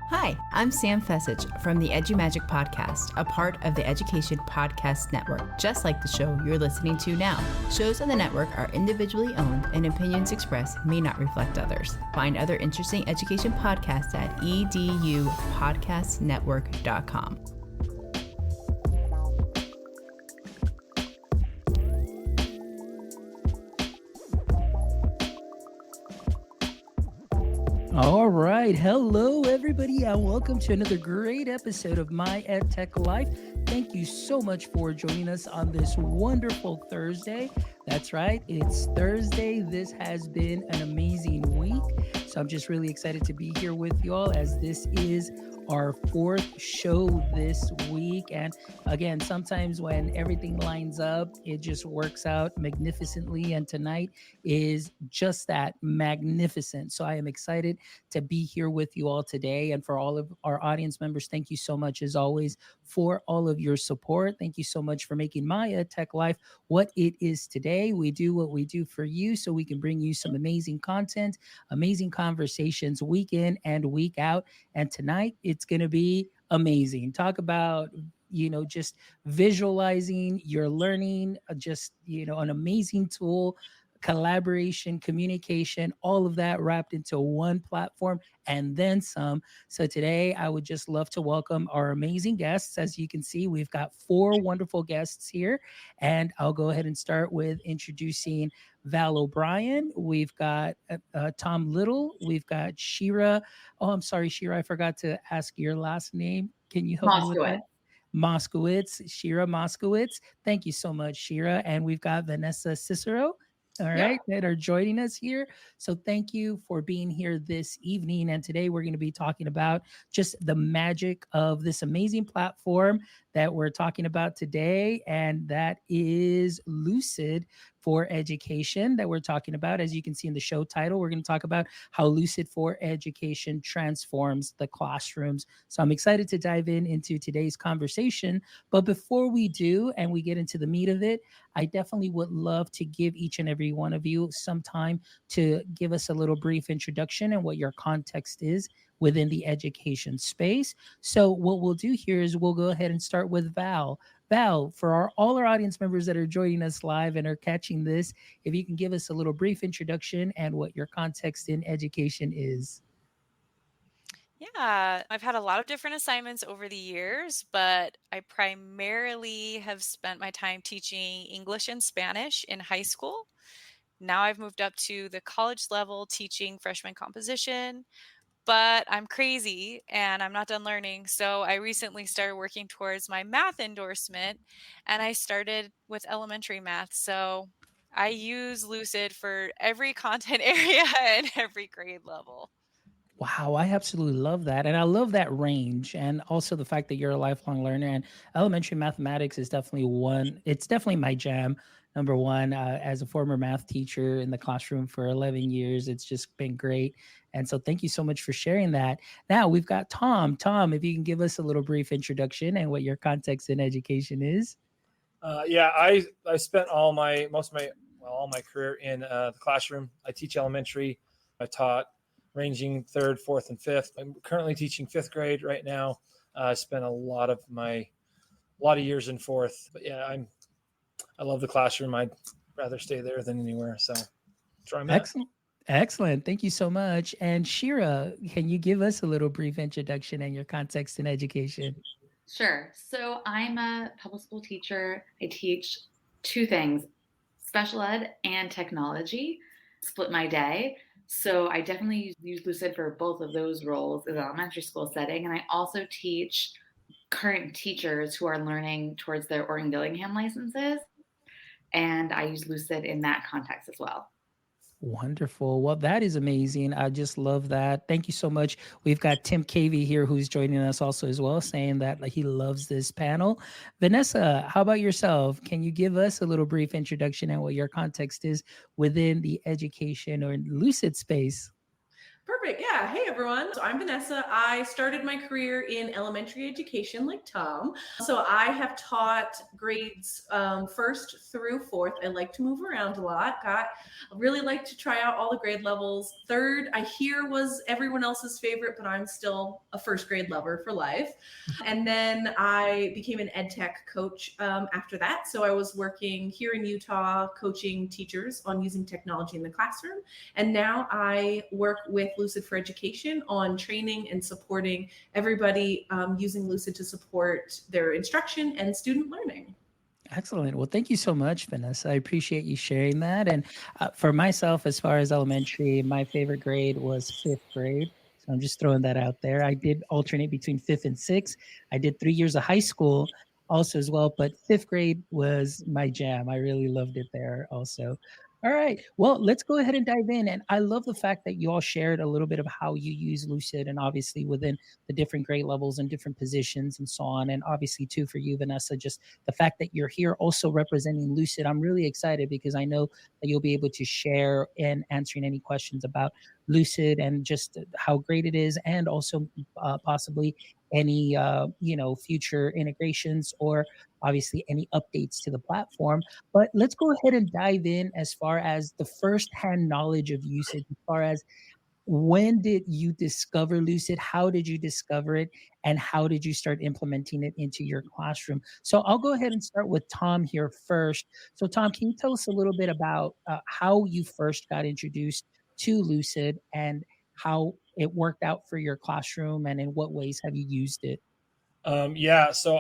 Hi, I'm Sam Fessich from the EduMagic podcast, a part of the Education Podcast Network, just like the show you're listening to now. Shows on the network are individually owned, and opinions expressed may not reflect others. Find other interesting education podcasts at edupodcastnetwork.com. All right. Hello, everybody, and welcome to another great episode of My EdTech Life. Thank you so much for joining us on this wonderful Thursday. That's right. It's Thursday. This has been an amazing week. So I'm just really excited to be here with you all as this is our fourth show this week. And again, sometimes when everything lines up, it just works out magnificently. And tonight is just that, magnificent. So I am excited to be here with you all today. And for all of our audience members, thank you so much, as always, for all of your support. Thank you so much for making My EdTech Life what it is today. We do what we do for you so we can bring you some amazing content, amazing conversations week in and week out. And tonight, it's going to be amazing. Talk about just visualizing your learning, just an amazing tool, collaboration, communication, all of that wrapped into one platform and then some. So today I would just love to welcome our amazing guests. As you can see, we've got four wonderful guests here, and I'll go ahead and start with introducing Val O'Brien. We've got Tom Little. We've got Shira. Oh, I'm sorry, Shira, I forgot to ask your last name. Can you help me with that? Moskowitz, Shira Moskowitz. Thank you so much, Shira. And we've got Vanessa Cicero. All right, that are joining us here. So thank you for being here this evening. And today we're going to be talking about just the magic of this amazing platform that we're talking about today. And that is Lucid for Education that we're talking about. As you can see in the show title, we're going to talk about how Lucid for Education transforms the classrooms. So I'm excited to dive into today's conversation. But before we do, and we get into the meat of it, I definitely would love to give each and every one of you some time to give us a little brief introduction and what your context is within the education space. So what we'll do here is we'll go ahead and start with Val. Val, for all our audience members that are joining us live and are catching this, if you can give us a little brief introduction and what your context in education is. Yeah, I've had a lot of different assignments over the years, but I primarily have spent my time teaching English and Spanish in high school. Now I've moved up to the college level teaching freshman composition, but I'm crazy and I'm not done learning. So I recently started working towards my math endorsement, and I started with elementary math. So I use Lucid for every content area and every grade level. Wow, I absolutely love that. And I love that range. And also the fact that you're a lifelong learner. And elementary mathematics is definitely it's definitely my jam. Number one, as a former math teacher in the classroom for 11 years, it's just been great. And so thank you so much for sharing that. Now we've got Tom. Tom, if you can give us a little brief introduction and what your context in education is. I spent all my career in the classroom. I teach elementary. I taught ranging third, fourth, and fifth. I'm currently teaching fifth grade right now. I spent a lot of years in fourth. But yeah, I love the classroom. I'd rather stay there than anywhere. So that's where I'm at. Excellent. Thank you so much. And Shira, can you give us a little brief introduction and your context in education? Sure. So I'm a public school teacher. I teach two things, special ed and technology, split my day. So I definitely use Lucid for both of those roles in the elementary school setting. And I also teach current teachers who are learning towards their Orton-Gillingham licenses. And I use Lucid in that context as well. Wonderful. Well, that is amazing. I just love that. Thank you so much. We've got Tim Cavey here who's joining us also as well, saying that he loves this panel. Vanessa, how about yourself? Can you give us a little brief introduction and what your context is within the education or Lucid space? Perfect. Yeah. Hey, everyone. So I'm Vanessa. I started my career in elementary education like Tom. So I have taught grades first through fourth. I like to move around a lot. I really like to try out all the grade levels. Third, I hear was everyone else's favorite, but I'm still a first grade lover for life. And then I became an ed tech coach after that. So I was working here in Utah, coaching teachers on using technology in the classroom. And now I work with Lucid for Education on training and supporting everybody using Lucid to support their instruction and student learning. Excellent. Well, thank you so much, Vanessa. I appreciate you sharing that. And for myself, as far as elementary, my favorite grade was fifth grade. So I'm just throwing that out there. I did alternate between fifth and sixth. I did 3 years of high school also as well, but fifth grade was my jam. I really loved it there also. All right. Well, let's go ahead and dive in. And I love the fact that you all shared a little bit of how you use Lucid and obviously within the different grade levels and different positions and so on. And obviously, too, for you, Vanessa, just the fact that you're here also representing Lucid. I'm really excited because I know that you'll be able to share and answering any questions about Lucid and just how great it is, and also possibly any future integrations or obviously any updates to the platform. But let's go ahead and dive in as far as the first hand knowledge of usage, as far as when did you discover Lucid? How did you discover it? And how did you start implementing it into your classroom? So I'll go ahead and start with Tom here first. So, Tom, can you tell us a little bit about how you first got introduced to Lucid and how it worked out for your classroom, and in what ways have you used it? Yeah. So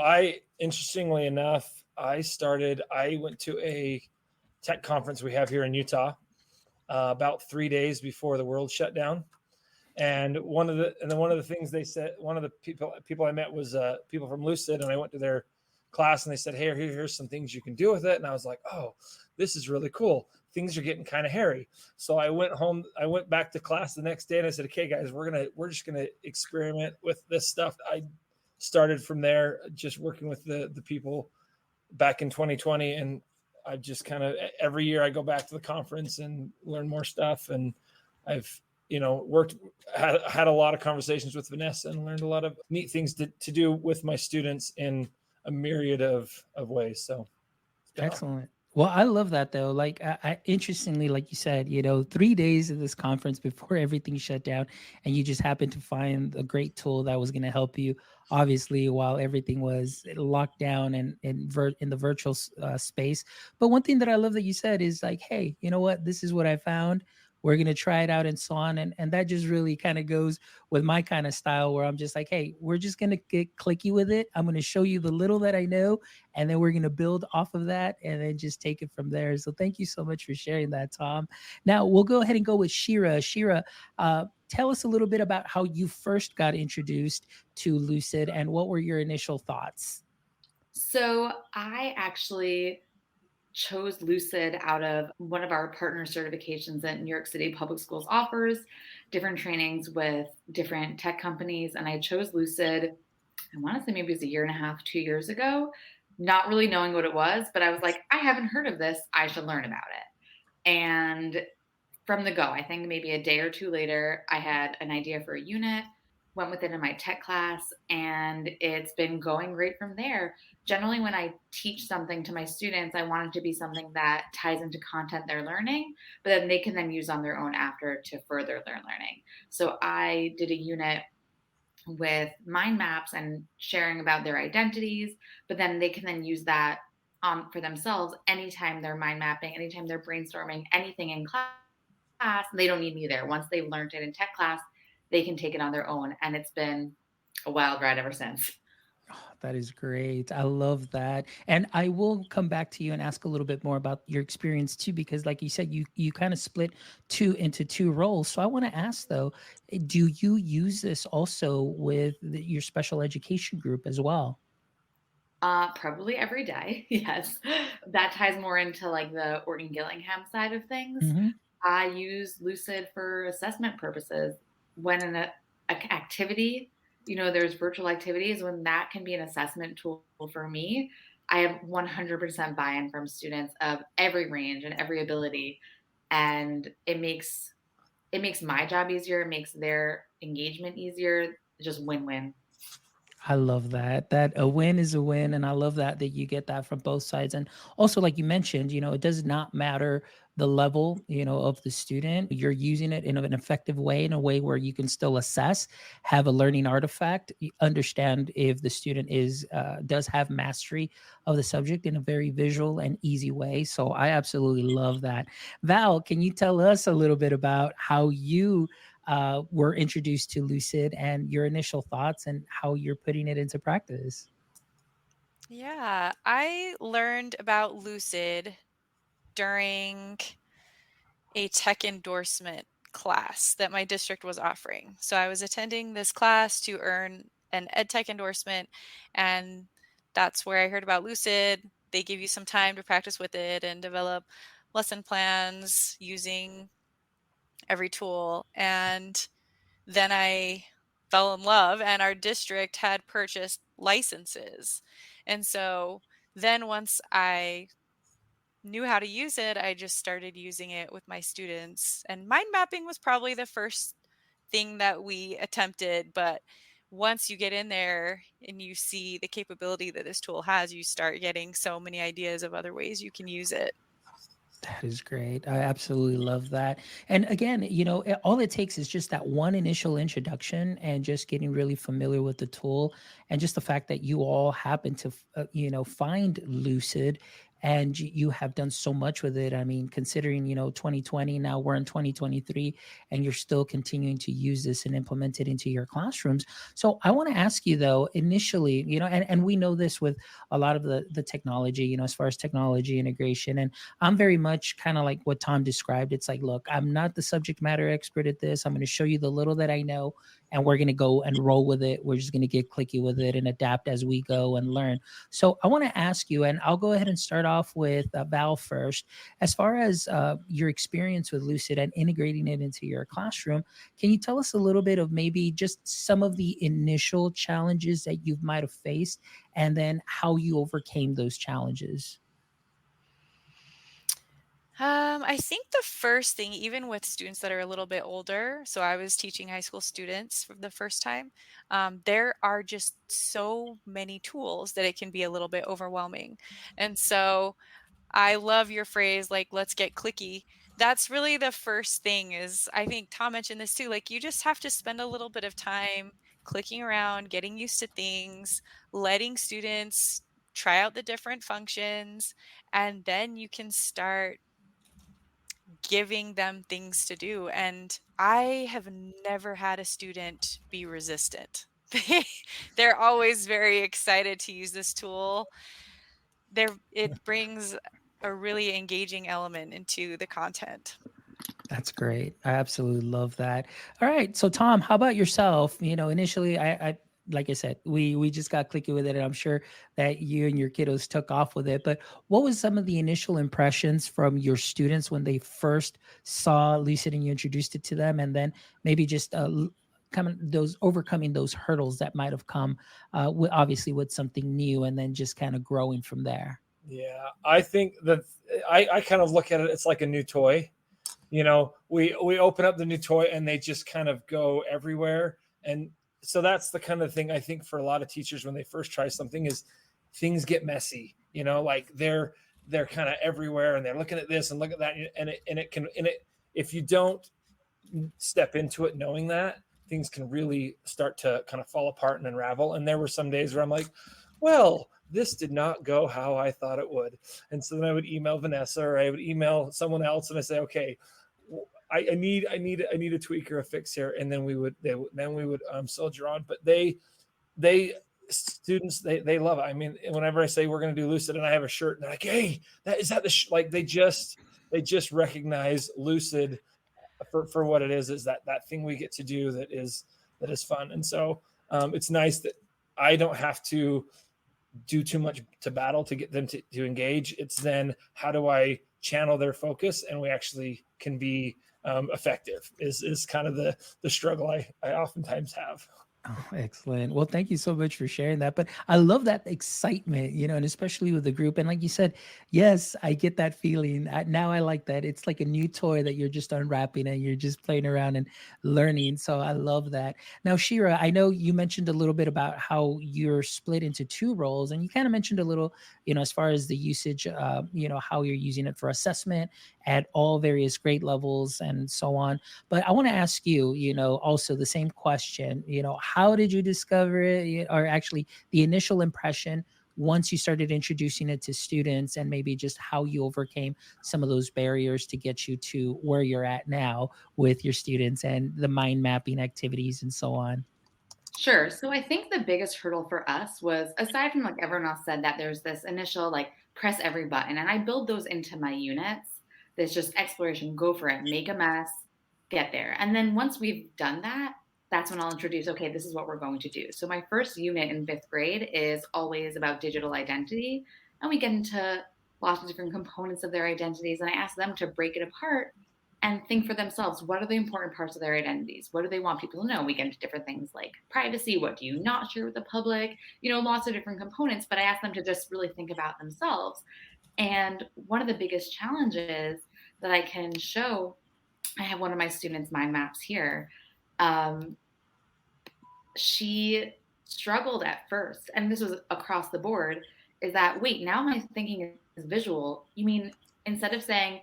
interestingly enough, I went to a tech conference we have here in Utah about 3 days before the world shut down. And one of the things they said, one of the people I met was people from Lucid, and I went to their class and they said, "Hey, here's some things you can do with it." And I was like, "Oh, this is really cool. Things are getting kind of hairy." So I went home. I went back to class the next day and I said, "Okay, guys, we're just gonna experiment with this stuff." I started from there, just working with the people back in 2020, and I just kind of every year I go back to the conference and learn more stuff. And I've had a lot of conversations with Vanessa and learned a lot of neat things to do with my students in a myriad of ways. So Excellent. Well, I love that though. Like, interestingly, like you said, 3 days of this conference before everything shut down, and you just happened to find a great tool that was going to help you. Obviously, while everything was locked down and in the virtual space. But one thing that I love that you said is like, hey, you know what? This is what I found. We're going to try it out and so on. And that just really kind of goes with my kind of style, where I'm just like, hey, we're just going to get clicky with it. I'm going to show you the little that I know, and then we're going to build off of that and then just take it from there. So thank you so much for sharing that, Tom. Now we'll go ahead and go with Shira. Shira, tell us a little bit about how you first got introduced to Lucid and what were your initial thoughts? So I actually chose Lucid out of one of our partner certifications that New York City Public Schools offers, different trainings with different tech companies. And I chose Lucid, I want to say maybe it was a year and a half, 2 years ago, not really knowing what it was, but I was like, I haven't heard of this. I should learn about it. And from the go, I think maybe a day or two later, I had an idea for a unit, went with it in my tech class, and it's been going great from there. Generally, when I teach something to my students, I want it to be something that ties into content they're learning, but then they can then use on their own after to further their learning. So I did a unit with mind maps and sharing about their identities, but then they can then use that for themselves anytime they're mind mapping, anytime they're brainstorming anything in class. They don't need me there. Once they've learned it in tech class, they can take it on their own. And it's been a wild ride ever since. Oh, that is great. I love that. And I will come back to you and ask a little bit more about your experience too, because like you said, you kind of split into two roles. So I want to ask though, do you use this also with your special education group as well? Probably every day. Yes. That ties more into like the Orton Gillingham side of things. Mm-hmm. I use Lucid for assessment purposes. When an activity, there's virtual activities, when that can be an assessment tool for me, I have 100% buy-in from students of every range and every ability. And it makes it makes my job easier. It makes their engagement easier. Just win-win. I love that. That a win is a win. And I love that you get that from both sides. And also, like you mentioned, it does not matter the level, of the student. You're using it in an effective way, in a way where you can still assess, have a learning artifact, understand if the student does have mastery of the subject in a very visual and easy way. So I absolutely love that. Val, can you tell us a little bit about how you were introduced to Lucid and your initial thoughts and how you're putting it into practice? Yeah, I learned about Lucid during a tech endorsement class that my district was offering. So I was attending this class to earn an ed tech endorsement, and that's where I heard about Lucid. They give you some time to practice with it and develop lesson plans using every tool. And then I fell in love, and our district had purchased licenses. And so then once I knew how to use it, I just started using it with my students. And mind mapping was probably the first thing that we attempted. But once you get in there and you see the capability that this tool has, you start getting so many ideas of other ways you can use it. That is great. I absolutely love that. And again, all it takes is just that one initial introduction and just getting really familiar with the tool. And just the fact that you all happen to, find Lucid and you have done so much with it. I mean, considering, 2020, now we're in 2023, and you're still continuing to use this and implement it into your classrooms. So I want to ask you though, initially, and we know this with a lot of the technology, as far as technology integration. And I'm very much kind of like what Tom described. It's like, look, I'm not the subject matter expert at this. I'm going to show you the little that I know, and we're going to go and roll with it. We're just going to get clicky with it and adapt as we go and learn. So I want to ask you, and I'll go ahead and start off with Val first. As far as your experience with Lucid and integrating it into your classroom, can you tell us a little bit of maybe just some of the initial challenges that you might have faced, and then how you overcame those challenges? I think the first thing, even with students that are a little bit older, so I was teaching high school students for the first time, there are just so many tools that it can be a little bit overwhelming. And so I love your phrase, like, let's get clicky. That's really the first thing is, I think Tom mentioned this too, like you just have to spend a little bit of time clicking around, getting used to things, letting students try out the different functions, and then you can start giving them things to do. And I have never had a student be resistant. They're always very excited to use this tool. It brings a really engaging element into the content. That's great. I absolutely love that. All right. So Tom, how about yourself? Initially I like I said, we just got clicky with it, and I'm sure that you and your kiddos took off with it. But what was some of the initial impressions from your students when they first saw Lucid and you introduced it to them, and then maybe just overcoming those hurdles that might have come, obviously with something new, and then just kind of growing from there? Yeah, I think that I kind of look at it. It's like a new toy. We open up the new toy and they just kind of go everywhere. And so that's the kind of thing I think for a lot of teachers when they first try something is things get messy. Like they're kind of everywhere and they're looking at this and look at that, and it if you don't step into it knowing that, things can really start to kind of fall apart and unravel. And there were some days where I'm like, well, this did not go how I thought it would. And so then I would email Vanessa or I would email someone else and I say, okay, I need a tweak or a fix here. And then we would soldier on. But students, they love it. I mean, whenever I say we're going to do Lucid and I have a shirt and they're like, hey, is that like they just recognize Lucid for what it is that thing we get to do that is fun. And so it's nice that I don't have to do too much to battle to get them to engage. It's then how do I channel their focus and we actually can be effective is kind of the struggle I oftentimes have. Oh, excellent. Well, thank you so much for sharing that. But I love that excitement, and especially with the group. And like you said, yes, I get that feeling. Now I like that. It's like a new toy that you're just unwrapping and you're just playing around and learning. So I love that. Now, Shira, I know you mentioned a little bit about how you're split into two roles, and you kind of mentioned a little, as far as the usage, how you're using it for assessment at all various grade levels and so on. But I want to ask you, also the same question, how did you discover it? Or actually the initial impression once you started introducing it to students, and maybe just how you overcame some of those barriers to get you to where you're at now with your students and the mind mapping activities and so on. Sure. So I think the biggest hurdle for us was, aside from like everyone else said, that there's this initial like press every button, and I build those into my units. There's just exploration, go for it, make a mess, get there. And then once we've done that, that's when I'll introduce, okay, this is what we're going to do. So my first unit in fifth grade is always about digital identity. And we get into lots of different components of their identities. And I ask them to break it apart and think for themselves, what are the important parts of their identities? What do they want people to know? We get into different things like privacy. What do you not share with the public? Lots of different components, but I ask them to just really think about themselves. And one of the biggest challenges that I can show, I have one of my students' mind maps here. Um, she struggled at first, and this was across the board, is that, wait, now my thinking is visual. You mean instead of saying,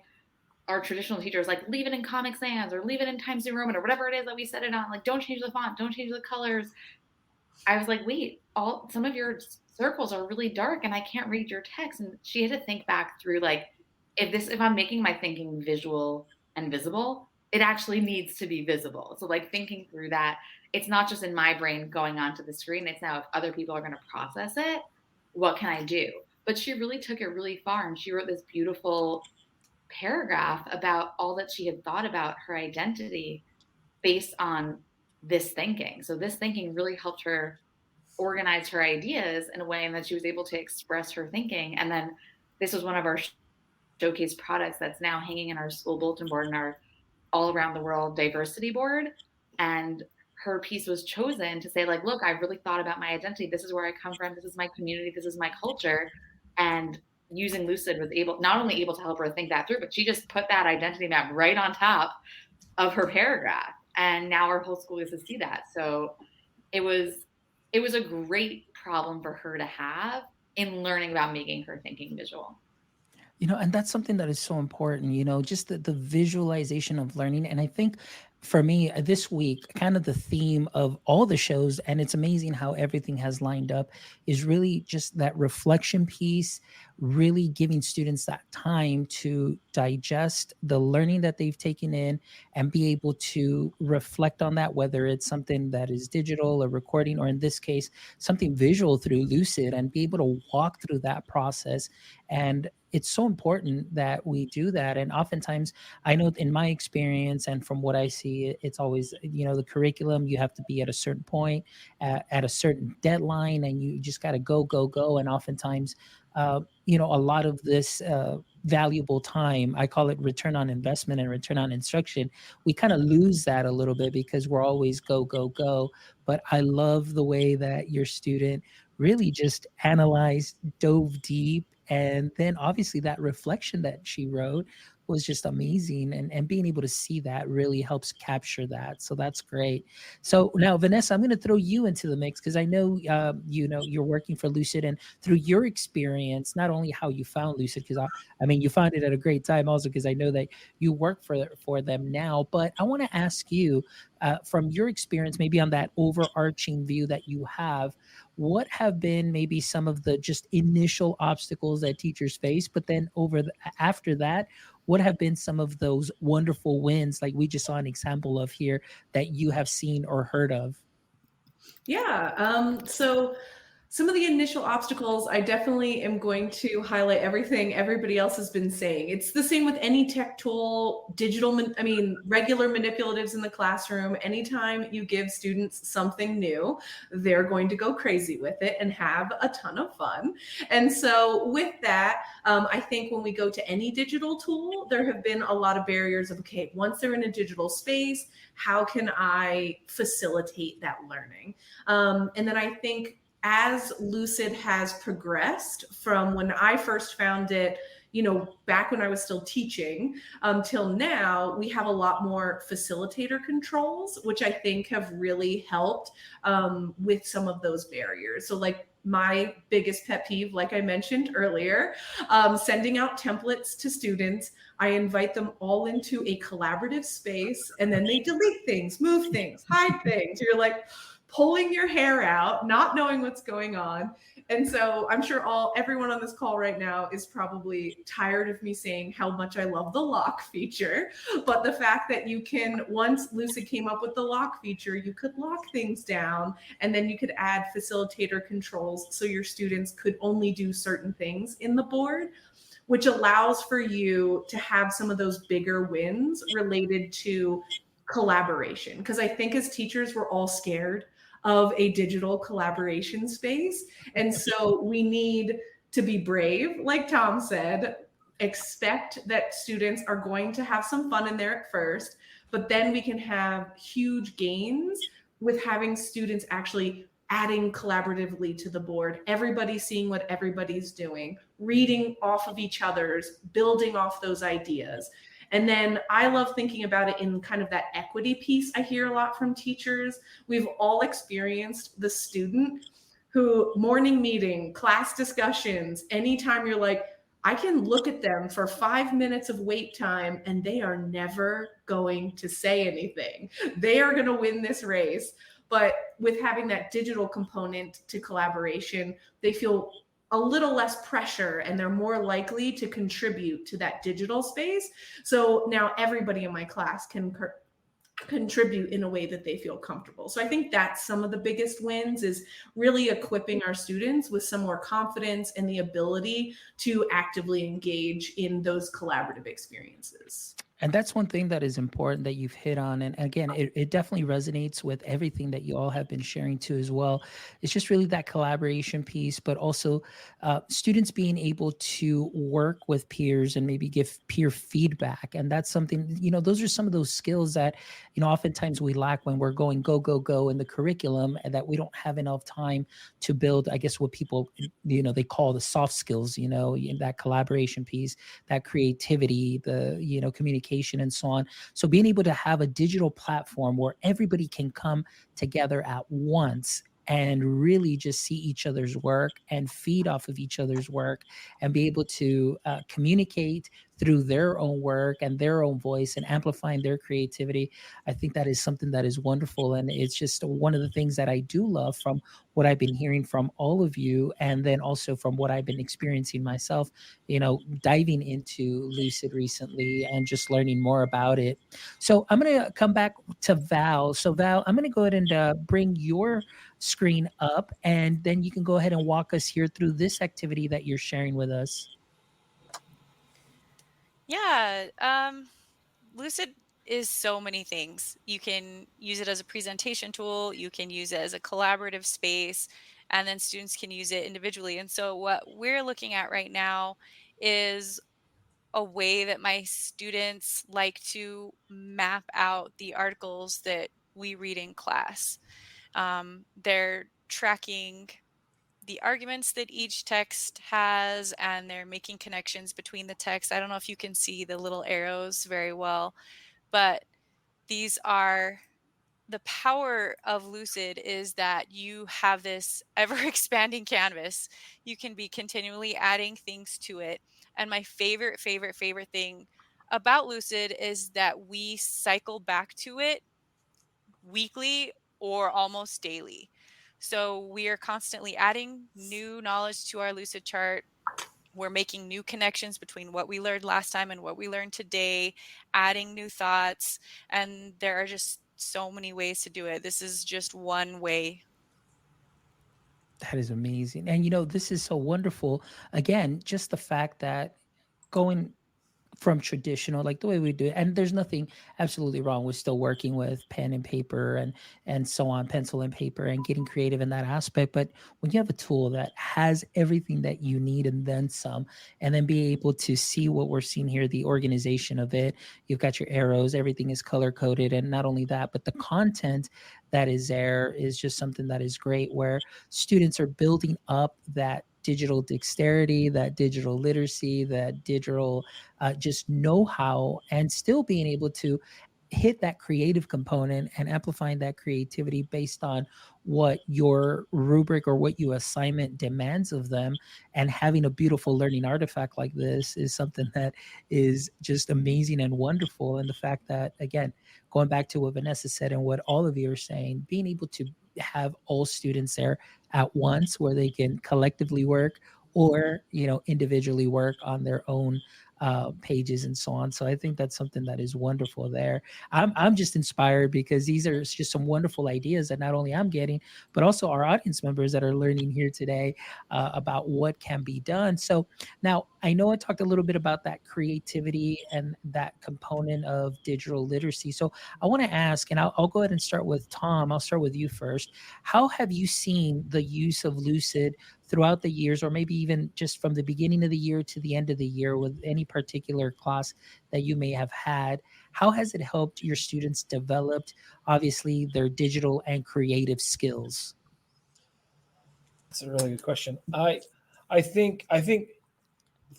our traditional teachers like, leave it in Comic Sans or leave it in Times New Roman or whatever it is that we set it on, like, don't change the font, don't change the colors. I was like, wait, all some of your circles are really dark and I can't read your text. And she had to think back through, like, if I'm making my thinking visual and visible, it actually needs to be visible. So like thinking through that, it's not just in my brain going onto the screen. It's now, if other people are going to process it, what can I do? But she really took it really far, and she wrote this beautiful paragraph about all that she had thought about her identity based on this thinking. So this thinking really helped her organize her ideas in a way, and that she was able to express her thinking. And then this was one of our showcase products that's now hanging in our school bulletin board and our all around the world diversity board. And her piece was chosen to say, like, look, I really thought about my identity. This is where I come from. This is my community. This is my culture. And using Lucid was able, not only able to help her think that through, but she just put that identity map right on top of her paragraph. And now our whole school gets to see that. So it was a great problem for her to have in learning about making her thinking visual. And that's something that is so important, just the visualization of learning. And I think for me, this week, kind of the theme of all the shows, and it's amazing how everything has lined up, is really just that reflection piece, really giving students that time to digest the learning that they've taken in and be able to reflect on that, whether it's something that is digital or recording, or in this case, something visual through Lucid, and be able to walk through that process. And it's so important that we do that. And oftentimes, I know in my experience and from what I see, it's always, the curriculum, you have to be at a certain point, at a certain deadline, and you just got to go, go, go. And oftentimes, a lot of this valuable time, I call it return on investment and return on instruction, we kind of lose that a little bit because we're always go, go, go. But I love the way that your student really just analyzed, dove deep, and then obviously that reflection that she wrote was just amazing. And being able to see that really helps capture that. So that's great. So now, Vanessa, I'm going to throw you into the mix because I know, you're working for Lucid, and through your experience, not only how you found Lucid, because I mean, you found it at a great time also, because I know that you work for them now, but I want to ask you, from your experience, maybe on that overarching view that you have, what have been maybe some of the just initial obstacles that teachers face, but then after that, what have been some of those wonderful wins, like we just saw an example of here, that you have seen or heard of? Yeah. So some of the initial obstacles, I definitely am going to highlight everything everybody else has been saying. It's the same with any tech tool, regular manipulatives in the classroom. Anytime you give students something new, they're going to go crazy with it and have a ton of fun. And so with that, I think when we go to any digital tool, there have been a lot of barriers of, okay, once they're in a digital space, how can I facilitate that learning? And then I think as Lucid has progressed from when I first found it, back when I was still teaching, till now, we have a lot more facilitator controls, which I think have really helped with some of those barriers. So like my biggest pet peeve, like I mentioned earlier, sending out templates to students. I invite them all into a collaborative space and then they delete things, move things, hide things. You're like, pulling your hair out, not knowing what's going on. And so I'm sure everyone on this call right now is probably tired of me saying how much I love the lock feature. But the fact that you can, once Lucid came up with the lock feature, you could lock things down and then you could add facilitator controls so your students could only do certain things in the board, which allows for you to have some of those bigger wins related to collaboration. Because I think as teachers, we're all scared of a digital collaboration space. And so we need to be brave, like Tom said, expect that students are going to have some fun in there at first, but then we can have huge gains with having students actually adding collaboratively to the board, everybody seeing what everybody's doing, reading off of each other's, building off those ideas. And then I love thinking about it in kind of that equity piece I hear a lot from teachers. We've all experienced the student who morning meeting, class discussions, anytime you're like, I can look at them for 5 minutes of wait time and they are never going to say anything. They are going to win this race. But with having that digital component to collaboration, they feel a little less pressure and they're more likely to contribute to that digital space. So now everybody in my class can contribute in a way that they feel comfortable. So I think that's some of the biggest wins, is really equipping our students with some more confidence and the ability to actively engage in those collaborative experiences. And that's one thing that is important that you've hit on. And again, it definitely resonates with everything that you all have been sharing too as well. It's just really that collaboration piece, but also students being able to work with peers and maybe give peer feedback. And that's something, those are some of those skills that, oftentimes we lack when we're going go, go, go in the curriculum, and that we don't have enough time to build, I guess, what people, they call the soft skills, that collaboration piece, that creativity, the, communication, and so on. So being able to have a digital platform where everybody can come together at once and really just see each other's work and feed off of each other's work and be able to communicate through their own work and their own voice and amplifying their creativity. I think that is something that is wonderful. And it's just one of the things that I do love from what I've been hearing from all of you. And then also from what I've been experiencing myself, diving into Lucid recently and just learning more about it. So I'm going to come back to Val. So Val, I'm going to go ahead and bring your screen up, and then you can go ahead and walk us here through this activity that you're sharing with us. Yeah, Lucid is so many things. You can use it as a presentation tool, you can use it as a collaborative space, and then students can use it individually. And so what we're looking at right now is a way that my students like to map out the articles that we read in class. They're tracking the arguments that each text has, and they're making connections between the text. I don't know if you can see the little arrows very well, but these are the power of Lucid is that you have this ever expanding canvas. You can be continually adding things to it. And my favorite thing about Lucid is that we cycle back to it weekly or almost daily. So we are constantly adding new knowledge to our Lucid chart. We're making new connections between what we learned last time and what we learned today, adding new thoughts, and there are just so many ways to do it. This is just one way. That is amazing. And this is so wonderful. Again, just the fact that going from traditional, like the way we do it, and there's nothing absolutely wrong with still working with pen and paper and so on, pencil and paper, and getting creative in that aspect. But when you have a tool that has everything that you need and then some, and then be able to see what we're seeing here, the organization of it, you've got your arrows, everything is color coded, and not only that, but the content that is there is just something that is great, where students are building up that digital dexterity, that digital literacy, that digital just know how, and still being able to hit that creative component and amplifying that creativity based on what your rubric or what your assignment demands of them. And having a beautiful learning artifact like this is something that is just amazing and wonderful. And the fact that, again, going back to what Vanessa said and what all of you are saying, being able to have all students there at once where they can collectively work, or individually work on their own pages and so on. So I think that's something that is wonderful there. I'm just inspired because these are just some wonderful ideas that not only I'm getting, but also our audience members that are learning here today about what can be done. So now I know I talked a little bit about that creativity and that component of digital literacy. So I want to ask, and I'll go ahead and start with Tom. I'll start with you first. How have you seen the use of Lucid throughout the years, or maybe even just from the beginning of the year to the end of the year with any particular class that you may have had? How has it helped your students developed, obviously, their digital and creative skills? That's a really good question. I think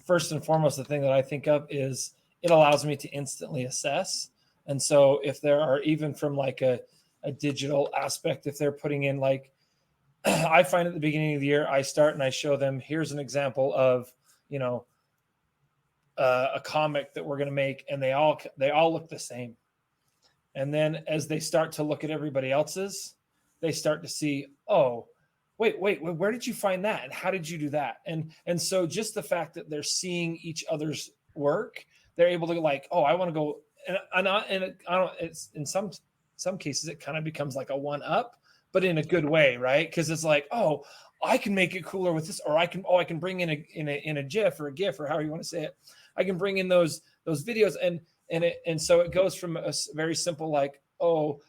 first and foremost, the thing that I think of is it allows me to instantly assess. And so if there are, even from like a digital aspect, if they're putting in like, I find at the beginning of the year, I start and I show them, here's an example of, a comic that we're going to make, and they all look the same. And then as they start to look at everybody else's, they start to see, oh, wait, where did you find that? And how did you do that? And so just the fact that they're seeing each other's work, they're able to like, oh, I want to go. And I don't, it's in some cases, it kind of becomes like a one up, but in a good way, right? Because it's like, oh, I can make it cooler with this, or I can bring in a GIF or a GIF or however you want to say it. I can bring in those videos, and so it goes from a very simple like, oh,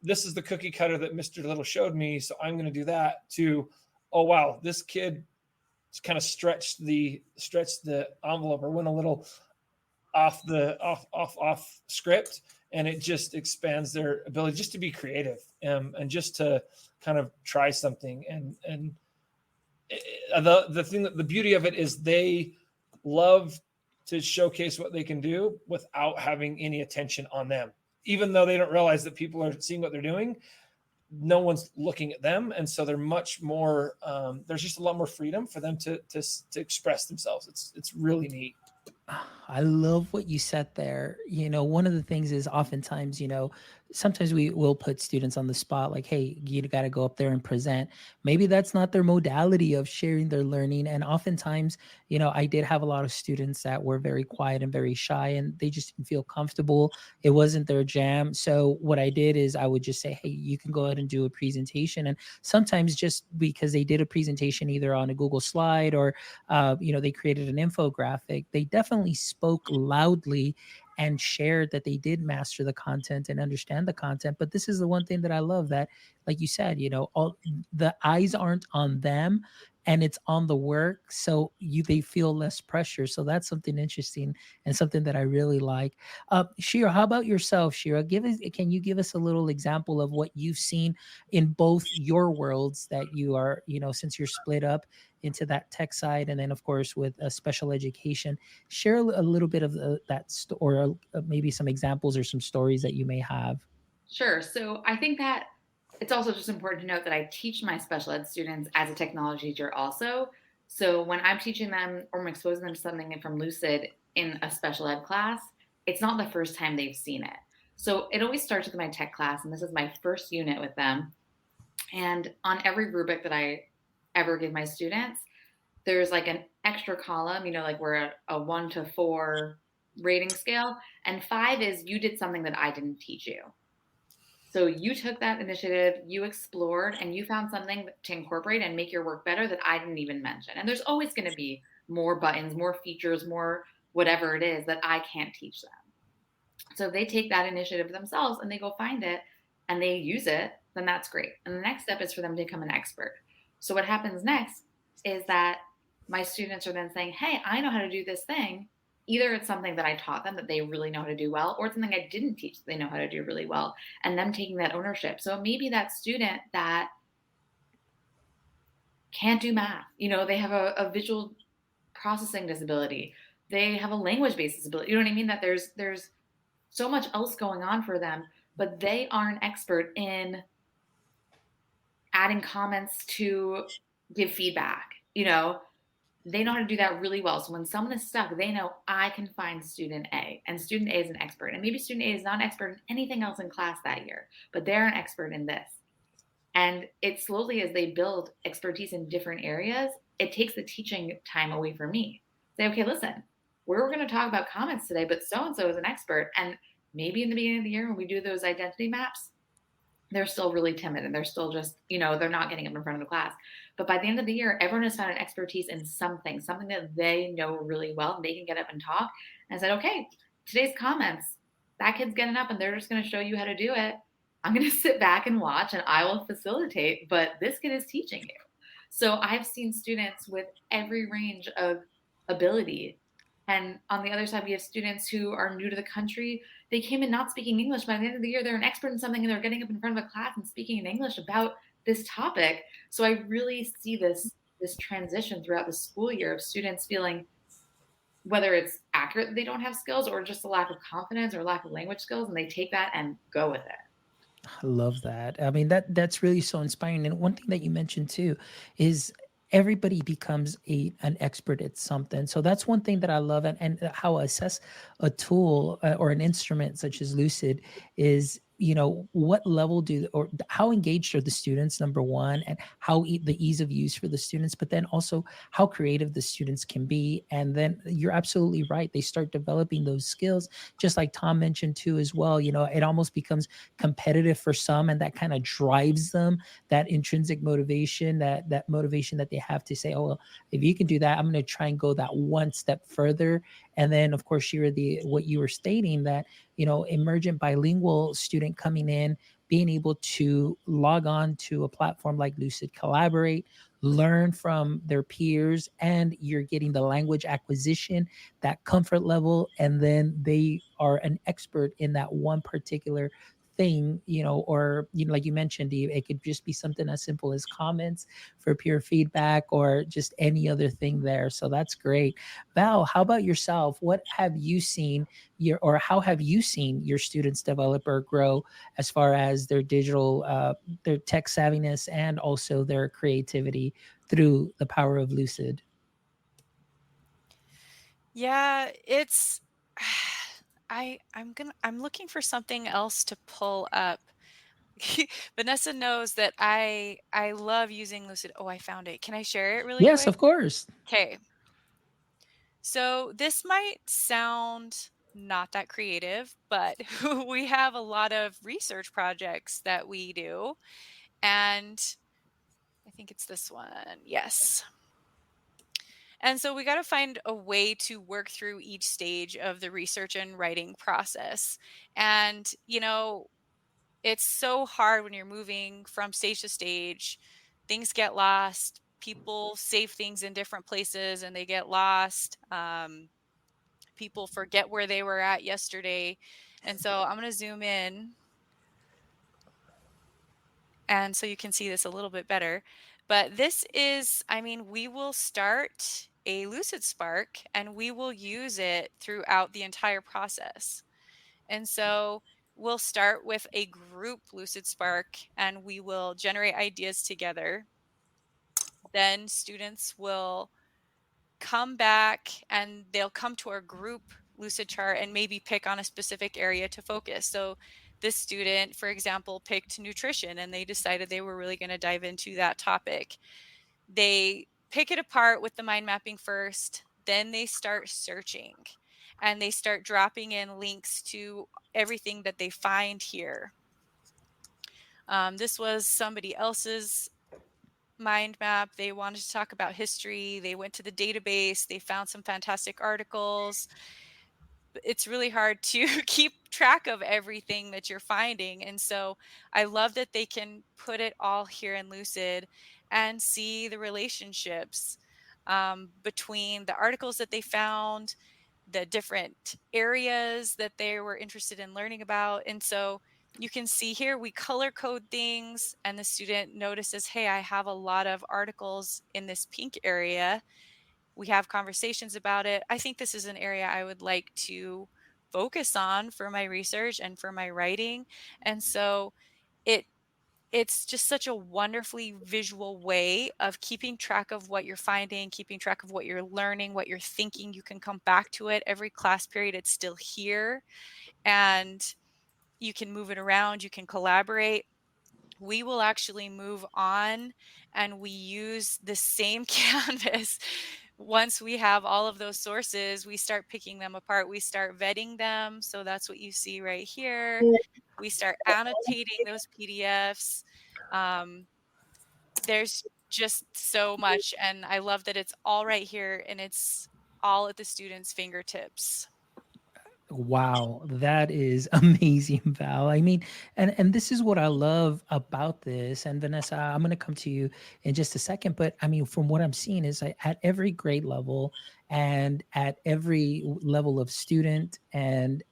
this is the cookie cutter that Mr. Little showed me, so I'm going to do that, to, oh wow, this kid kind of stretched the envelope or went a little off script, and it just expands their ability just to be creative, and just to kind of try something. And the thing, that the beauty of it is they love to showcase what they can do without having any attention on them, even though they don't realize that people are seeing what they're doing. No one's looking at them, and so they're much more. There's just a lot more freedom for them to express themselves. It's really neat. I love what you said there. One of the things is oftentimes, sometimes we will put students on the spot, like, hey, you got to go up there and present. Maybe that's not their modality of sharing their learning. And oftentimes, I did have a lot of students that were very quiet and very shy, and they just didn't feel comfortable. It wasn't their jam. So what I did is I would just say, hey, you can go ahead and do a presentation. And sometimes just because they did a presentation either on a Google slide or they created an infographic, they definitely spoke loudly and shared that they did master the content and understand the content. But this is the one thing that I love, that, like you said, all the eyes aren't on them, and it's on the work, so they feel less pressure. So that's something interesting and something that I really like. Shira, how about yourself? Shira, can you give us a little example of what you've seen in both your worlds that you are, since you're split up into that tech side, and then of course with special education? Share a little bit of or maybe some examples or some stories that you may have. Sure. So I think that it's also just important to note that I teach my special ed students as a technology teacher also. So when I'm teaching them or I'm exposing them to something from Lucid in a special ed class, it's not the first time they've seen it. So it always starts with my tech class, and this is my first unit with them. And on every rubric that I ever give my students, there's like an extra column, like we're at a 1 to 4 rating scale. And 5 is you did something that I didn't teach you. So you took that initiative, you explored, and you found something to incorporate and make your work better that I didn't even mention. And there's always going to be more buttons, more features, more whatever it is that I can't teach them. So if they take that initiative themselves and they go find it and they use it, then that's great. And the next step is for them to become an expert. So what happens next is that my students are then saying, hey, I know how to do this thing. Either it's something that I taught them that they really know how to do well, or it's something I didn't teach that they know how to do really well, and them taking that ownership. So maybe that student that can't do math, they have a visual processing disability, they have a language based disability. You know what I mean? That there's so much else going on for them, but they are an expert in adding comments to give feedback. They know how to do that really well. So when someone is stuck, they know I can find student A, and student A is an expert. And maybe student A is not an expert in anything else in class that year, but they're an expert in this. And it slowly, as they build expertise in different areas, it takes the teaching time away from me. Say, okay, listen, we're going to talk about comments today, but so-and-so is an expert. And maybe in the beginning of the year, when we do those identity maps, they're still really timid and they're still just, they're not getting up in front of the class. But by the end of the year, everyone has found an expertise in something that they know really well, and they can get up and talk. And I said, okay, today's comments, that kid's getting up and they're just going to show you how to do it. I'm going to sit back and watch and I will facilitate, but this kid is teaching you. So I've seen students with every range of ability. And on the other side, we have students who are new to the country. They came in not speaking English. By the end of the year, they're an expert in something and they're getting up in front of a class and speaking in English about this topic. So I really see this transition throughout the school year of students feeling, whether it's accurate that they don't have skills or just a lack of confidence or lack of language skills, and they take that and go with it. I love that. I mean, that's really so inspiring. And one thing that you mentioned too is everybody becomes an expert at something. So that's one thing that I love, and how I assess a tool or an instrument such as Lucid is, what level or how engaged are the students, number one, and how the ease of use for the students, but then also how creative the students can be. And then you're absolutely right. They start developing those skills, just like Tom mentioned too, as well. It almost becomes competitive for some, and that kind of drives them, that intrinsic motivation, that motivation that they have to say, oh, well, if you can do that, I'm going to try and go that one step further. And then of course, what you were stating, that emergent bilingual student coming in, being able to log on to a platform like Lucid, collaborate, learn from their peers, and you're getting the language acquisition, that comfort level, and then they are an expert in that one particular thing, or like you mentioned, it could just be something as simple as comments for peer feedback or just any other thing there. So that's great. Val, how about yourself? What have you seen how have you seen your students develop or grow as far as their their tech savviness and also their creativity through the power of Lucid? Yeah, it's I'm looking for something else to pull up. Vanessa knows that I love using Lucid. Oh, I found it. Can I share it really Yes, quick? of course. Okay. So this might sound not that creative, but we have a lot of research projects that we do. And I think it's this one. Yes. And so we got to find a way to work through each stage of the research and writing process. And, it's so hard when you're moving from stage to stage. Things get lost. People save things in different places and they get lost. People forget where they were at yesterday. And so I'm going to zoom in. And so you can see this a little bit better. But this is, we will start a Lucid Spark and we will use it throughout the entire process. And so we'll start with a group Lucid Spark and we will generate ideas together. Then students will come back and they'll come to our group Lucid chart and maybe pick on a specific area to focus. So this student, for example, picked nutrition and they decided they were really going to dive into that topic. They pick it apart with the mind mapping first, then they start searching and they start dropping in links to everything that they find here. This was somebody else's mind map. They wanted to talk about history. They went to the database. They found some fantastic articles. It's really hard to keep track of everything that you're finding. And so I love that they can put it all here in Lucid and see the relationships between the articles that they found, the different areas that they were interested in learning about. And so you can see here we color code things, and the student notices, hey, I have a lot of articles in this pink area. We have conversations about it. I think this is an area I would like to focus on for my research and for my writing. And so it it's just such a wonderfully visual way of keeping track of what you're finding, keeping track of what you're learning, what you're thinking. You can come back to it every class period. It's still here, and you can move it around. You can collaborate. We will actually move on, and we use the same canvas. Once we have all of those sources, we start picking them apart. We start vetting them. So that's what you see right here. We start annotating those PDFs. Um, there's just so much, and I love that it's all right here and it's all at the students' fingertips. Wow, that is amazing, Val. I mean, and this is what I love about this. And Vanessa, I'm going to come to you in just a second, but I mean, from what I'm seeing is at every grade level and at every level of student and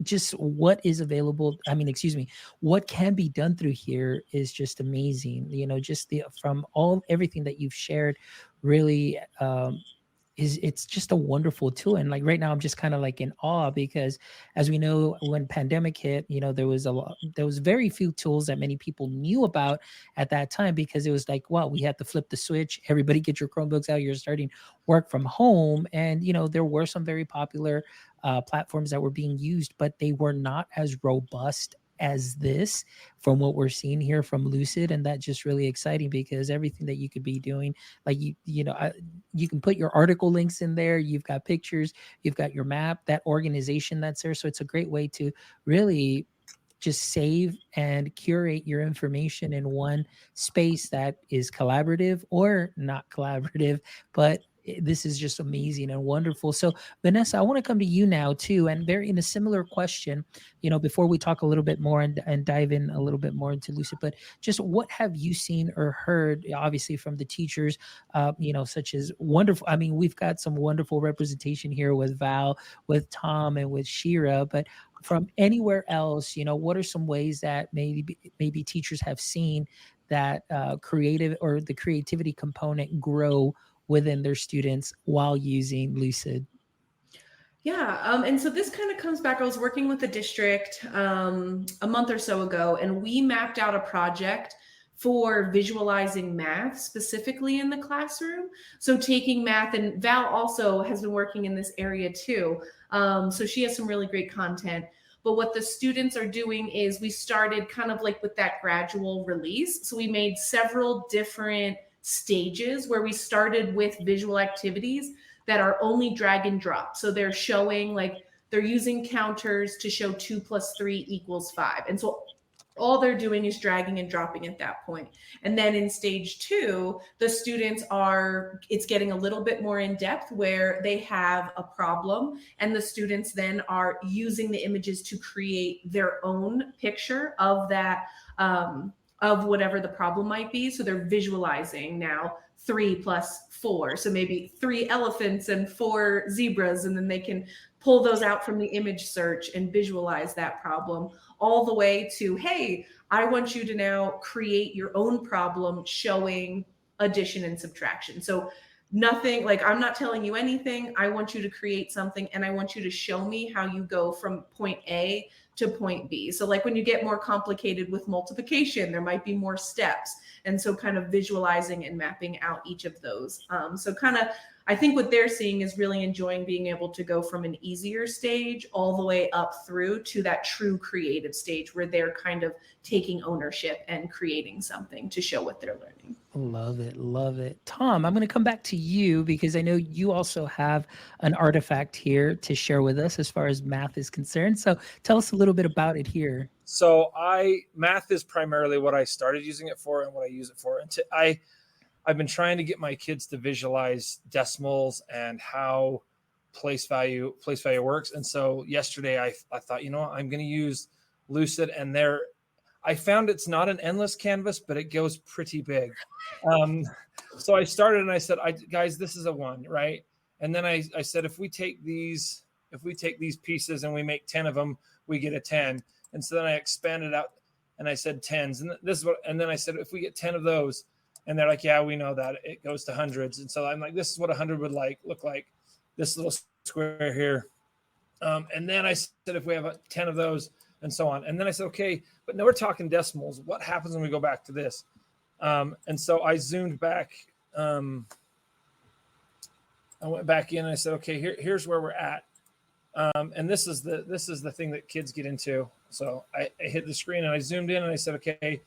just what is available, I mean, excuse me, what can be done through here is just amazing. Just the from all everything that you've shared really it's just a wonderful tool. And like right now I'm just kind of like in awe because as we know, when pandemic hit, there was very few tools that many people knew about at that time, because it was like, well, we had to flip the switch, everybody get your Chromebooks out, you're starting work from home. And there were some very popular platforms that were being used, but they were not as robust as this, from what we're seeing here from Lucid. And that's just really exciting because everything that you could be doing, like you can put your article links in there, you've got pictures, you've got your map, that organization that's there. So it's a great way to really just save and curate your information in one space that is collaborative or not collaborative. But this is just amazing and wonderful. So Vanessa, I want to come to you now too, and very in a similar question, before we talk a little bit more and dive in a little bit more into Lucid, but just what have you seen or heard, obviously from the teachers, such as wonderful, I mean, we've got some wonderful representation here with Val, with Tom, and with Shira, but from anywhere else, what are some ways that maybe teachers have seen that creative or the creativity component grow within their students while using Lucid? Yeah, and so this kind of comes back. I was working with a district a month or so ago, and we mapped out a project for visualizing math specifically in the classroom. So taking math, and Val also has been working in this area too. So she has some really great content. But what the students are doing is we started kind of like with that gradual release. So we made several different stages where we started with visual activities that are only drag and drop. So they're showing, like, they're using counters to show 2 + 3 = 5. And so all they're doing is dragging and dropping at that point. And then in stage 2, the students it's getting a little bit more in depth where they have a problem, and the students then are using the images to create their own picture of that, of whatever the problem might be. So they're visualizing now 3 + 4. So maybe 3 elephants and 4 zebras, and then they can pull those out from the image search and visualize that problem, all the way to, hey, I want you to now create your own problem showing addition and subtraction. So nothing, like, I'm not telling you anything. I want you to create something, and I want you to show me how you go from point A to point B. So like when you get more complicated with multiplication, there might be more steps. And so kind of visualizing and mapping out each of those. So kind of, I think what they're seeing is really enjoying being able to go from an easier stage all the way up through to that true creative stage where they're kind of taking ownership and creating something to show what they're learning. Love it. Love it. Tom, I'm going to come back to you because I know you also have an artifact here to share with us as far as math is concerned. So tell us a little bit about it here. So math is primarily what I started using it for and what I use it for. And I've been trying to get my kids to visualize decimals and how place value works. And so yesterday I thought, I'm going to use Lucid, and I found it's not an endless canvas, but it goes pretty big. So I started and I said, guys, this is a 1, right? And then I said, if we take these pieces and we make 10 of them, we get a 10. And so then I expanded out and I said tens. And then I said, if we get 10 of those, and they're like, yeah, we know that it goes to hundreds. And so I'm like, this is what 100 would look like, this little square here. And then I said, if we have 10 of those, and so on. And then I said, okay, but now we're talking decimals. What happens when we go back to this? And so I zoomed back. I went back in and I said, okay, here's where we're at. And this is the thing that kids get into. So I hit the screen and I zoomed in and I said, okay,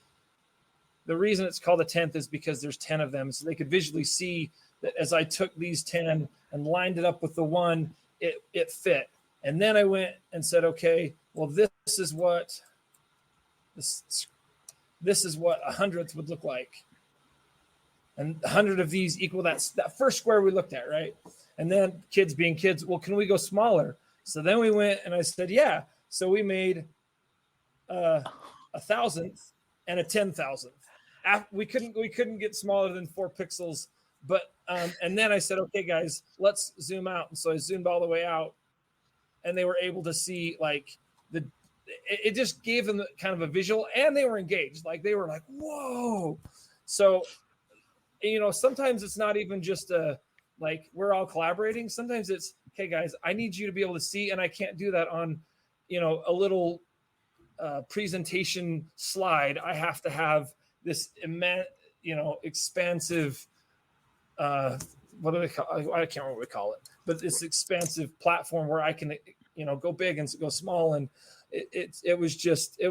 the reason it's called a tenth is because there's 10 of them. So they could visually see that as I took these 10 and lined it up with the 1, it fit. And then I went and said, okay, well, this is what 100th would look like. And 100 of these equal that first square we looked at, right? And then kids being kids, well, can we go smaller? So then we went and I said, yeah. So we made a 1,000th and a 10,000th. We couldn't get smaller than 4 pixels, but and then I said, okay, guys, let's zoom out. And so I zoomed all the way out, and they were able to see it just gave them kind of a visual, and they were engaged. Like they were like, whoa. So, sometimes it's not even just we're all collaborating. Sometimes it's, okay, guys, I need you to be able to see, and I can't do that on, a little presentation slide. I have to have this immense, expansive, what do they call? I can't remember what we call it, but this expansive platform where I can, go big and go small. And it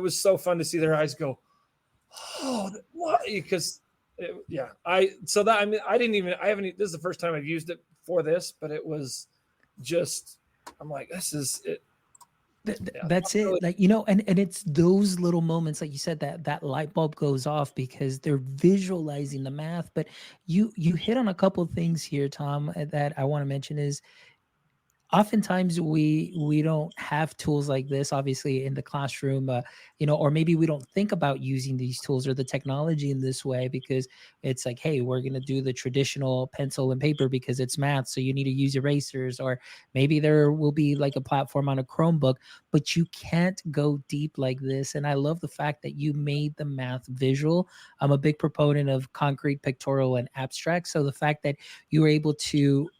was so fun to see their eyes go, oh, what? Because this is the first time I've used it for this, but it was just, I'm like, this is it. That's it. And it's those little moments, like you said, that light bulb goes off because they're visualizing the math. But you hit on a couple of things here, Tom, that I want to mention is oftentimes we don't have tools like this, obviously, in the classroom, or maybe we don't think about using these tools or the technology in this way because it's like, hey, we're going to do the traditional pencil and paper because it's math, so you need to use erasers, or maybe there will be like a platform on a Chromebook, but you can't go deep like this. And I love the fact that you made the math visual. I'm a big proponent of concrete, pictorial, and abstract. So the fact that you were able to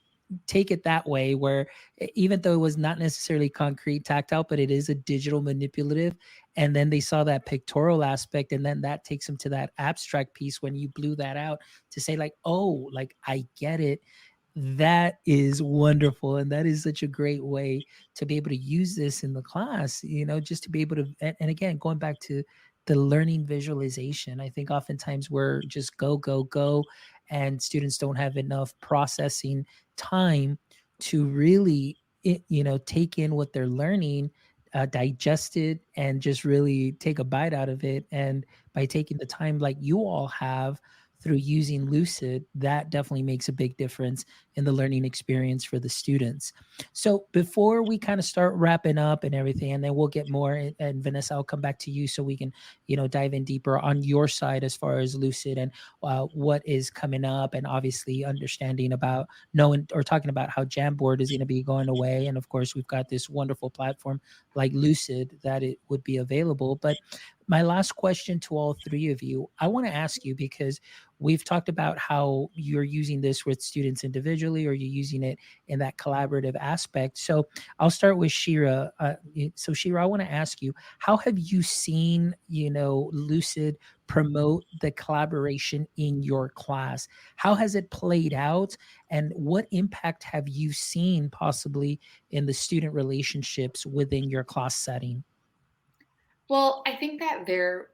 take it that way, where even though it was not necessarily concrete tactile, but it is a digital manipulative, and then they saw that pictorial aspect, and then that takes them to that abstract piece when you blew that out to say like, oh, like I get it. That is wonderful, and that is such a great way to be able to use this in the class, just to be able to, and again, going back to the learning visualization, I think oftentimes we're just go, and students don't have enough processing time to really take in what they're learning, digest it, and just really take a bite out of it. And by taking the time like you all have through using Lucid, that definitely makes a big difference in the learning experience for the students. So before we kind of start wrapping up and everything, and then we'll get more, and Vanessa, I'll come back to you so we can, dive in deeper on your side as far as Lucid and what is coming up, and obviously understanding about knowing or talking about how Jamboard is going to be going away. And of course, we've got this wonderful platform like Lucid that it would be available. But my last question to all three of you, I want to ask you, because we've talked about how you're using this with students individually, or you're using it in that collaborative aspect. So I'll start with Shira. So Shira, I want to ask you, how have you seen, Lucid promote the collaboration in your class? How has it played out? And what impact have you seen possibly in the student relationships within your class setting? Well, I think that there's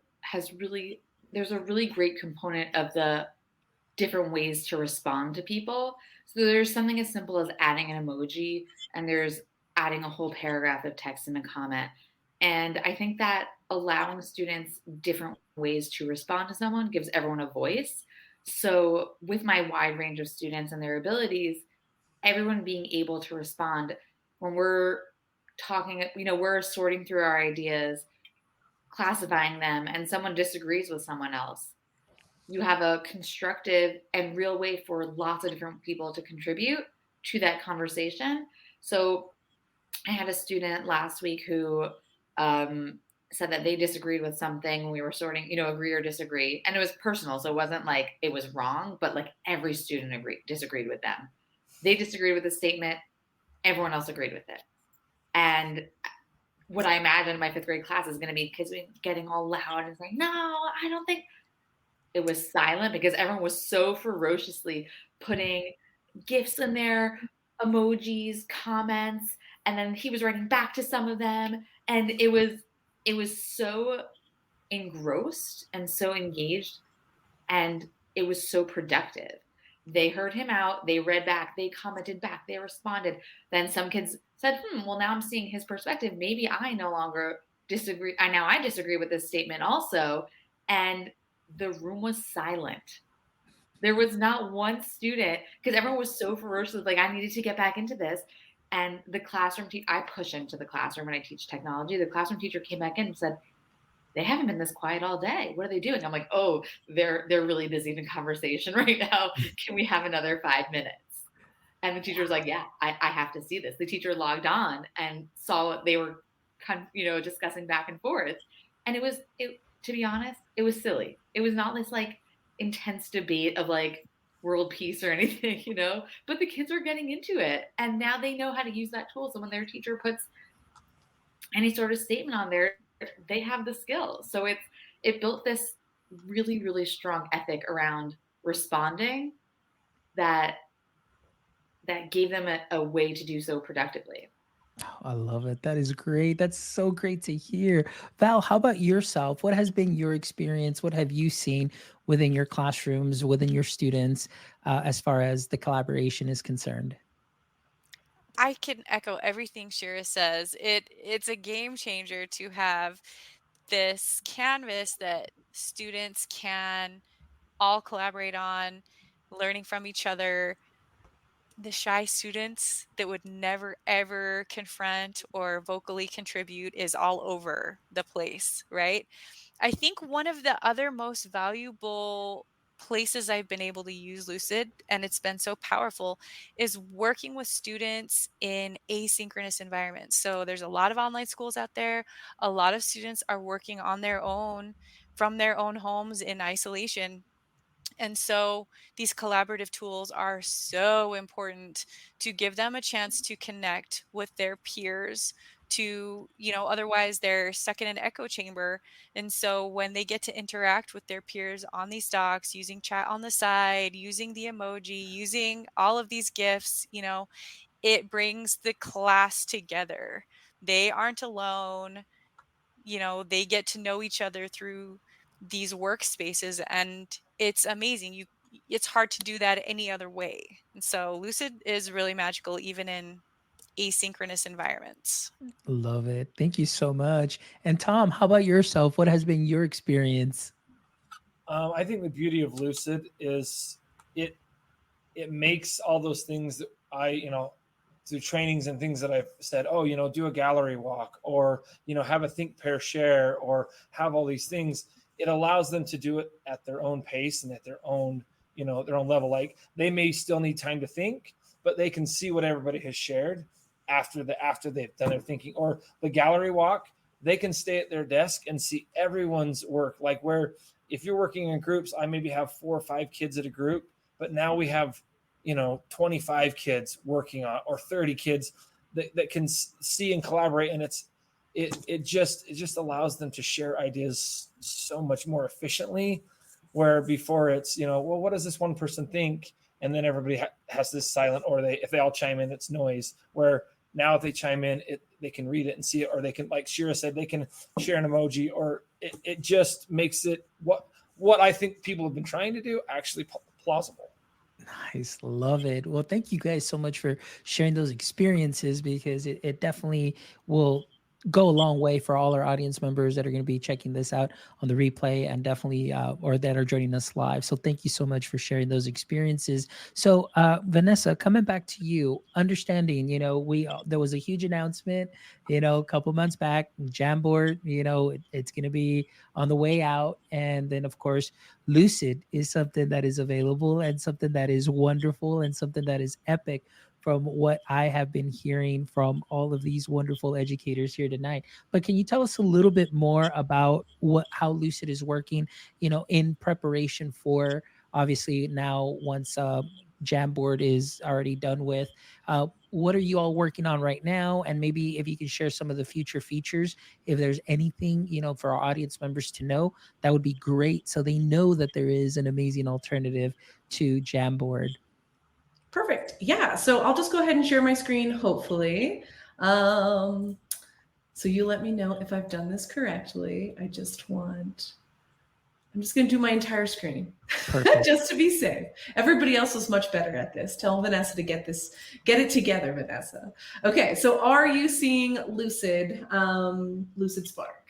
a really great component of the different ways to respond to people. So there's something as simple as adding an emoji, and there's adding a whole paragraph of text in a comment. And I think that allowing students different ways to respond to someone gives everyone a voice. So, with my wide range of students and their abilities, everyone being able to respond when we're talking, we're sorting through our ideas, classifying them, and someone disagrees with someone else. You have a constructive and real way for lots of different people to contribute to that conversation. So, I had a student last week who said that they disagreed with something when we were sorting, agree or disagree. And it was personal. So it wasn't like it was wrong, but like every student disagreed with them. They disagreed with the statement, everyone else agreed with it. And what I imagine my fifth grade class is going to be kids getting all loud and saying, no, I don't think. It was silent because everyone was so ferociously putting gifts in there, emojis, comments, and then he was writing back to some of them, and it was so engrossed and so engaged, and it was so productive. They heard him out, they read back, they commented back, they responded. Then some kids said, well, now I'm seeing his perspective. Maybe I no longer disagree. I disagree with this statement also. And the room was silent. There was not one student, because everyone was so ferocious, like, I needed to get back into this. And the classroom teacher, I push into the classroom when I teach technology. The classroom teacher came back in and said, they haven't been this quiet all day. What are they doing? I'm like, oh, they're really busy in conversation right now. Can we have another 5 minutes? And the teacher was like, yeah, I have to see this. The teacher logged on and saw what they were discussing back and forth. And to be honest, it was silly. It was not this like intense debate of like world peace or anything, but the kids were getting into it. And now they know how to use that tool. So when their teacher puts any sort of statement on there, they have the skills. So it built this really, really strong ethic around responding that gave them a way to do so productively. Oh, I love it. That is great. That's so great to hear. Val, how about yourself? What has been your experience? What have you seen within your classrooms, within your students, as far as the collaboration is concerned? I can echo everything Shira says. It's a game changer to have this canvas that students can all collaborate on, learning from each other. The shy students that would never ever confront or vocally contribute is all over the place, right? I think one of the other most valuable places I've been able to use Lucid, and it's been so powerful, is working with students in asynchronous environments. So there's a lot of online schools out there. A lot of students are working on their own from their own homes in isolation. And so these collaborative tools are so important to give them a chance to connect with their peers otherwise they're stuck in an echo chamber. And so when they get to interact with their peers on these docs, using chat on the side, using the emoji, using all of these gifts, it brings the class together. They aren't alone. They get to know each other through these workspaces, and it's amazing. It's hard to do that any other way. And so Lucid is really magical even in asynchronous environments. Love it. Thank you so much. And Tom, how about yourself? What has been your experience? I think the beauty of Lucid is it makes all those things that through trainings and things that I've said, do a gallery walk, or have a think pair share, or have all these things. It allows them to do it at their own pace and at their own level. Like, they may still need time to think, but they can see what everybody has shared after they've done their thinking. Or the gallery walk, they can stay at their desk and see everyone's work. Like, where if you're working in groups, I maybe have 4 or 5 kids at a group, but now we have 25 kids working on, or 30 kids that can see and collaborate. And it just allows them to share ideas so much more efficiently, where before it's, well, what does this one person think? And then everybody has this silent, or if they all chime in, it's noise. Where now if they chime in, they can read it and see it, or they can, like Shira said, they can share an emoji, or it just makes it what I think people have been trying to do actually plausible. Nice. Love it. Well, thank you guys so much for sharing those experiences, because it definitely will go a long way for all our audience members that are going to be checking this out on the replay and definitely or that are joining us live. So thank you so much for sharing those experiences. So Vanessa, coming back to you, understanding, there was a huge announcement, a couple months back, Jamboard, it's going to be on the way out. And then of course, Lucid is something that is available and something that is wonderful and something that is epic from what I have been hearing from all of these wonderful educators here tonight. But can you tell us a little bit more about how Lucid is working, in preparation for obviously now once Jamboard is already done with, what are you all working on right now? And maybe if you can share some of the future features, if there's anything, for our audience members to know, that would be great. So they know that there is an amazing alternative to Jamboard. Perfect. Yeah. So I'll just go ahead and share my screen, hopefully. So you let me know if I've done this correctly. I'm just going to do my entire screen just to be safe. Everybody else is much better at this. Tell Vanessa to get it together, Vanessa. Okay. So are you seeing Lucid Spark?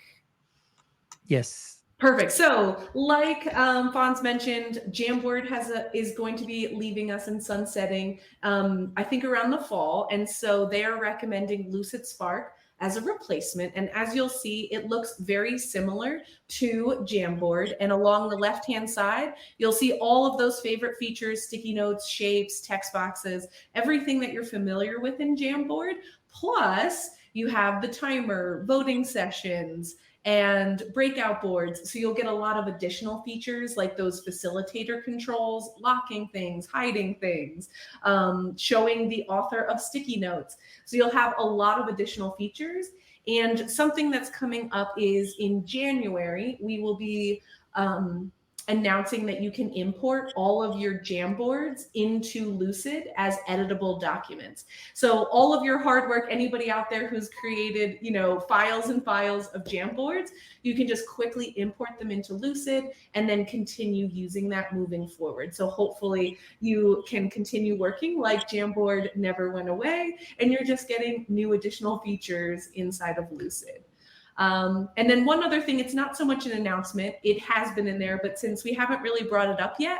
Yes. Perfect. So like Fonz mentioned, Jamboard is going to be leaving us and sunsetting, I think around the fall. And so they are recommending Lucid Spark as a replacement. And as you'll see, it looks very similar to Jamboard. And along the left-hand side, you'll see all of those favorite features, sticky notes, shapes, text boxes, everything that you're familiar with in Jamboard. Plus, you have the timer, voting sessions, and breakout boards. So you'll get a lot of additional features like those facilitator controls, locking things, hiding things, showing the author of sticky notes. So you'll have a lot of additional features. And something that's coming up is in January, we will be announcing that you can import all of your Jamboards into Lucid as editable documents. So all of your hard work, anybody out there who's created, files and files of Jamboards, you can just quickly import them into Lucid and then continue using that moving forward. So hopefully you can continue working like Jamboard never went away, and you're just getting new additional features inside of Lucid. And then one other thing, it's not so much an announcement, it has been in there, but since we haven't really brought it up yet,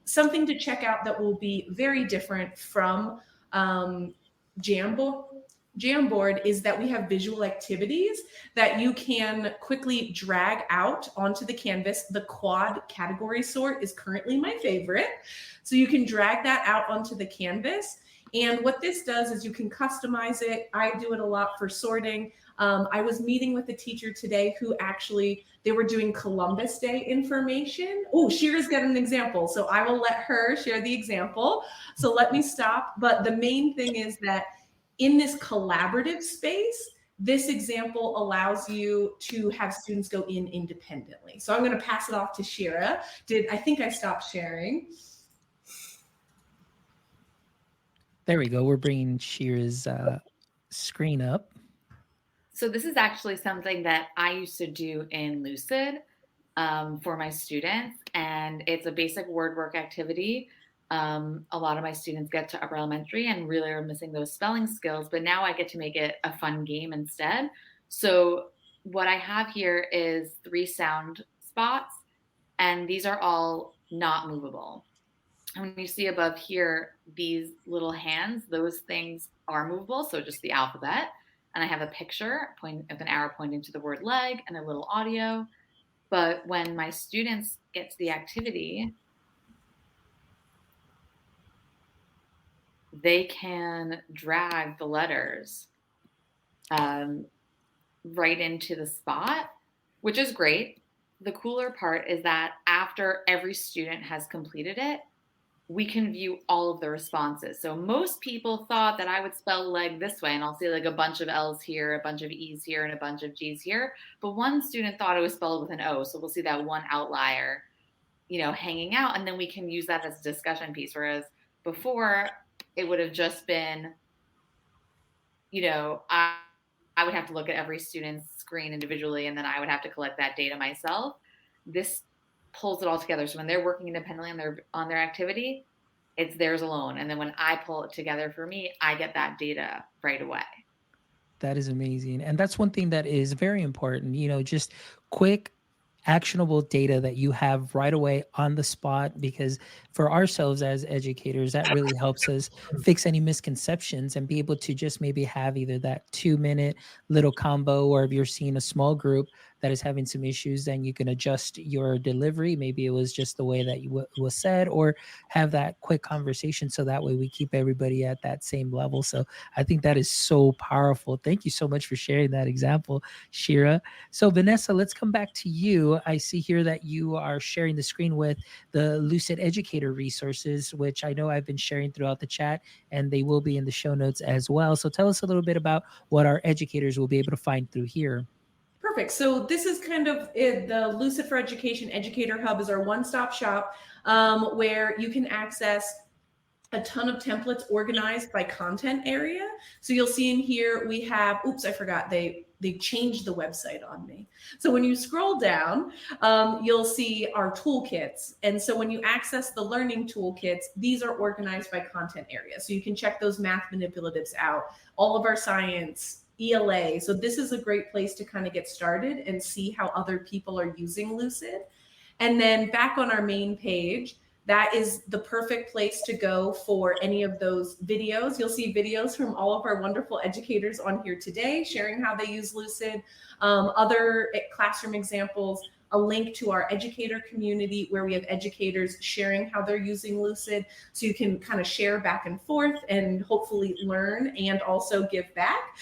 something to check out that will be very different from Jamboard is that we have visual activities that you can quickly drag out onto the canvas. The quad category sort is currently my favorite. So you can drag that out onto the canvas. And what this does is you can customize it. I do it a lot for sorting. I was meeting with a teacher today who they were doing Columbus Day information. Oh, Shira's got an example. So I will let her share the example. So let me stop. But the main thing is that in this collaborative space, this example allows you to have students go in independently. So I'm going to pass it off to Shira. I think I stopped sharing? There we go. We're bringing Shira's screen up. So this is actually something that I used to do in Lucid for my students, and it's a basic word work activity. A lot of my students get to upper elementary and really are missing those spelling skills, but now I get to make it a fun game instead. So what I have here is 3 sound spots, and these are all not movable. And when you see above here, these little hands, those things are movable. So just the alphabet. And I have a picture with an arrow pointing to the word leg and a little audio. But when my students get to the activity, they can drag the letters right into the spot, which is great. The cooler part is that after every student has completed it, we can view all of the responses. So most people thought that I would spell leg this way, and I'll see like a bunch of L's here, a bunch of E's here, and a bunch of G's here. But one student thought it was spelled with an O. So we'll see that one outlier, hanging out, and then we can use that as a discussion piece. Whereas before it would have just been, I would have to look at every student's screen individually, and then I would have to collect that data myself. This pulls it all together. So when they're working independently on their activity, it's theirs alone. And then when I pull it together for me, I get that data right away. That is amazing. And that's one thing that is very important, just quick, actionable data that you have right away on the spot, because for ourselves as educators, that really helps us fix any misconceptions and be able to just maybe have either that 2-minute little combo, or if you're seeing a small group that is having some issues, then you can adjust your delivery. Maybe it was just the way that was said, or have that quick conversation. So that way we keep everybody at that same level. So I think that is so powerful. Thank you so much for sharing that example, Shira. So, Vanessa, let's come back to you. I see here that you are sharing the screen with the Lucid Educator resources, which I know I've been sharing throughout the chat, and they will be in the show notes as well. So, tell us a little bit about what our educators will be able to find through here. Perfect. So this is kind of it, the Lucid for Education Educator Hub is our one-stop shop where you can access a ton of templates organized by content area. So you'll see in here we have, oops, I forgot, they changed the website on me. So when you scroll down, you'll see our toolkits. And so when you access the learning toolkits, these are organized by content area. So you can check those math manipulatives out, all of our science, ELA. So this is a great place to kind of get started and see how other people are using Lucid. And then back on our main page, that is the perfect place to go for any of those videos. You'll see videos from all of our wonderful educators on here today, sharing how they use Lucid, other classroom examples, a link to our educator community where we have educators sharing how they're using Lucid. So you can kind of share back and forth and hopefully learn and also give back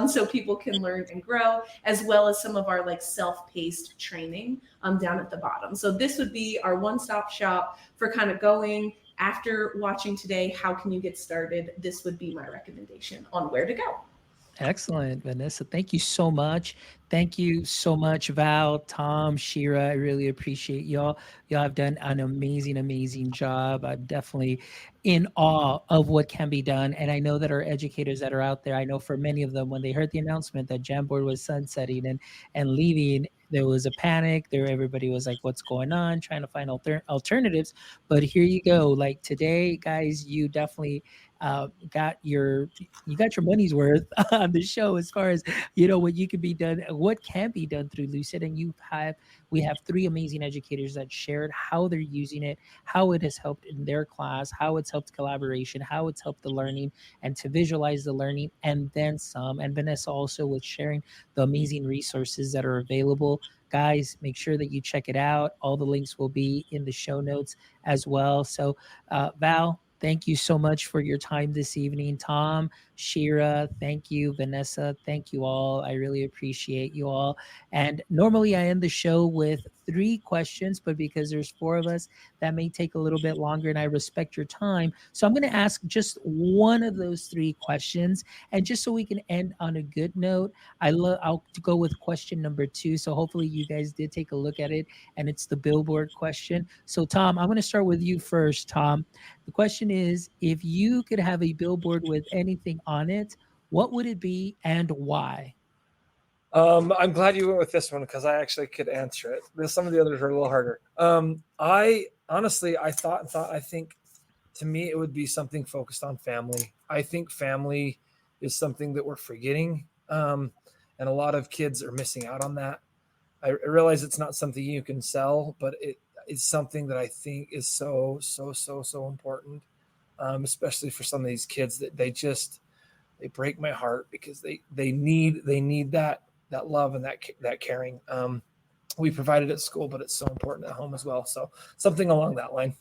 so people can learn and grow, as well as some of our like self-paced training down at the bottom. So this would be our one-stop shop for kind of going after watching today. How can you get started? This would be my recommendation on where to go. Excellent, Vanessa. Thank you so much. Thank you so much, Val, Tom, Shira. I really appreciate y'all. Y'all have done an amazing, amazing job. I'm definitely in awe of what can be done. And I know that our educators that are out there, I know for many of them, when they heard the announcement that Jamboard was sunsetting and leaving, there was a panic. Everybody was like, what's going on? Trying to find alternatives. But here you go. Like today, guys, you definitely got your money's worth on the show, as far as what you can be done, what can be done through Lucid. And we have 3 amazing educators that shared how they're using it, how it has helped in their class, how it's helped collaboration, how it's helped the learning and to visualize the learning, and then some. And Vanessa also was sharing the amazing resources that are available. Guys, make sure that you check it out. All the links will be in the show notes as well. So Val, thank you so much for your time this evening. Tom, Shira, thank you. Vanessa, thank you all. I really appreciate you all. And normally I end the show with 3 questions, but because there's 4 of us, that may take a little bit longer, and I respect your time. So I'm going to ask just one of those 3 questions. And just so we can end on a good note, I'll go with question number 2. So hopefully you guys did take a look at it, and it's the billboard question. So Tom, I'm going to start with you first. Tom, the question is, if you could have a billboard with anything on it, what would it be and why? I'm glad you went with this one because I actually could answer it. Some of the others are a little harder. I honestly, I think to me it would be something focused on family. I think family is something that we're forgetting, and a lot of kids are missing out on that. I realize it's not something you can sell, but it's something that I think is so important, especially for some of these kids that they break my heart because they need that love and that caring. We provide it at school, but it's so important at home as well. So something along that line.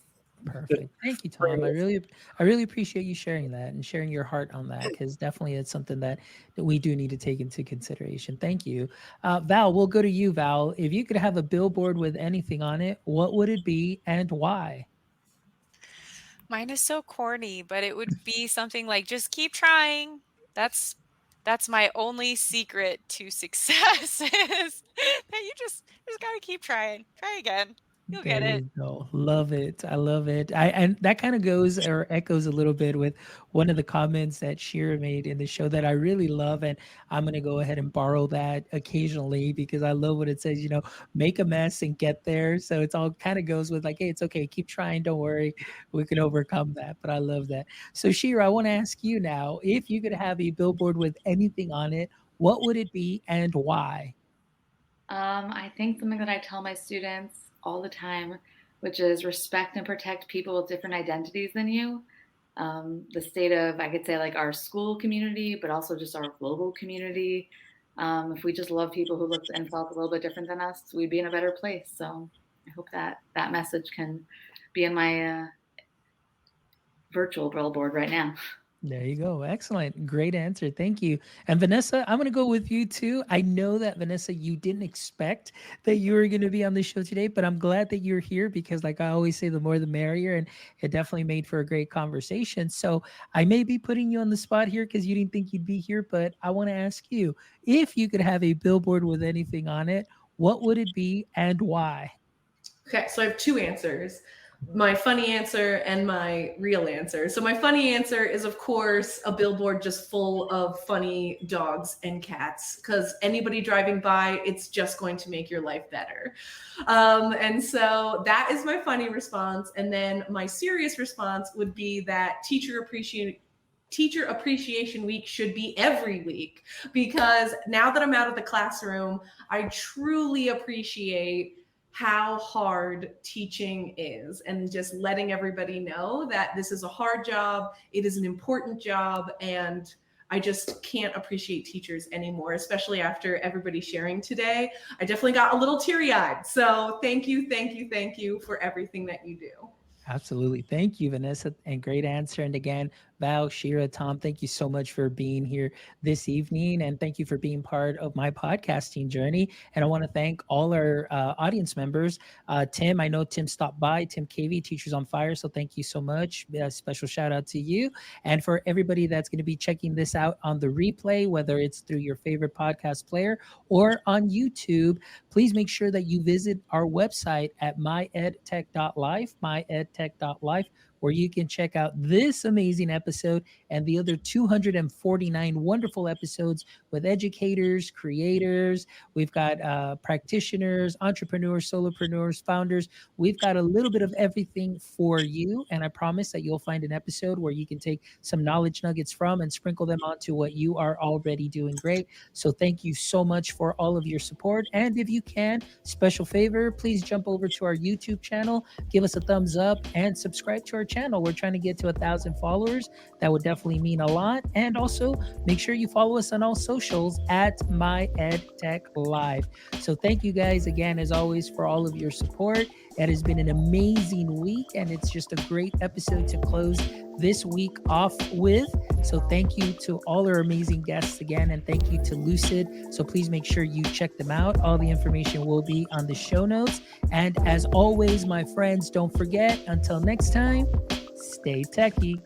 Perfect. Thank you, Tom. I really appreciate you sharing that and sharing your heart on that, because definitely it's something that we do need to take into consideration. Thank you. Val, we'll go to you, Val. If you could have a billboard with anything on it, what would it be and why? Mine is so corny, but it would be something like just keep trying. That's my only secret to success is that you just got to keep trying. Try again. You'll There get it. you go. Love it. I love it. And that kind of goes or echoes a little bit with one of the comments that Shira made in the show that I really love. And I'm going to go ahead and borrow that occasionally because I love what it says, make a mess and get there. So it's all kind of goes with like, hey, it's okay. Keep trying. Don't worry. We can overcome that. But I love that. So Shira, I want to ask you now, if you could have a billboard with anything on it, what would it be and why? I think something that I tell my students all the time, which is respect and protect people with different identities than you. The state of, I could say, like our school community, but also just our global community. If we just love people who look and felt a little bit different than us, we'd be in a better place. So I hope that that message can be in my virtual billboard right now. There you go. Excellent. Great answer. Thank you. And Vanessa, I'm going to go with you too. I know that Vanessa, you didn't expect that you were going to be on the show today, but I'm glad that you're here because like I always say, the more the merrier, and it definitely made for a great conversation. So I may be putting you on the spot here because you didn't think you'd be here, but I want to ask you, if you could have a billboard with anything on it, what would it be and why? Okay, so I have two answers. My funny answer and my real answer. So my funny answer is, of course, a billboard just full of funny dogs and cats, because anybody driving by, it's just going to make your life better. And so that is my funny response. And then my serious response would be that Teacher Appreciation Week should be every week, because now that I'm out of the classroom, I truly appreciate how hard teaching is, and just letting everybody know that this is a hard job, it is an important job, and I just can't appreciate teachers anymore, especially after everybody sharing today. I definitely got a little teary-eyed. So thank you for everything that you do. Absolutely. Thank you, Vanessa. And great answer. And again, Val, Shira, Tom, thank you so much for being here this evening. And thank you for being part of my podcasting journey. And I want to thank all our audience members. Tim, I know Tim stopped by, Tim KV, Teachers on Fire. So thank you so much. A special shout out to you. And for everybody that's going to be checking this out on the replay, whether it's through your favorite podcast player or on YouTube, please make sure that you visit our website at myedtech.life, myedtech.life, where you can check out this amazing episode and the other 249 wonderful episodes with educators, creators. We've got practitioners, entrepreneurs, solopreneurs, founders. We've got a little bit of everything for you. And I promise that you'll find an episode where you can take some knowledge nuggets from and sprinkle them onto what you are already doing great. So thank you so much for all of your support. And if you can, special favor, please jump over to our YouTube channel, give us a thumbs up, and subscribe to our channel. We're trying to get to 1,000 followers. That would definitely mean a lot. And also make sure you follow us on all socials at myedtechlive. So thank you guys again, as always, for all of your support. It has been an amazing week, and it's just a great episode to close this week off with. So thank you to all our amazing guests again, and thank you to Lucid. So please make sure you check them out. All the information will be on the show notes. And as always, my friends, don't forget, until next time, stay techie.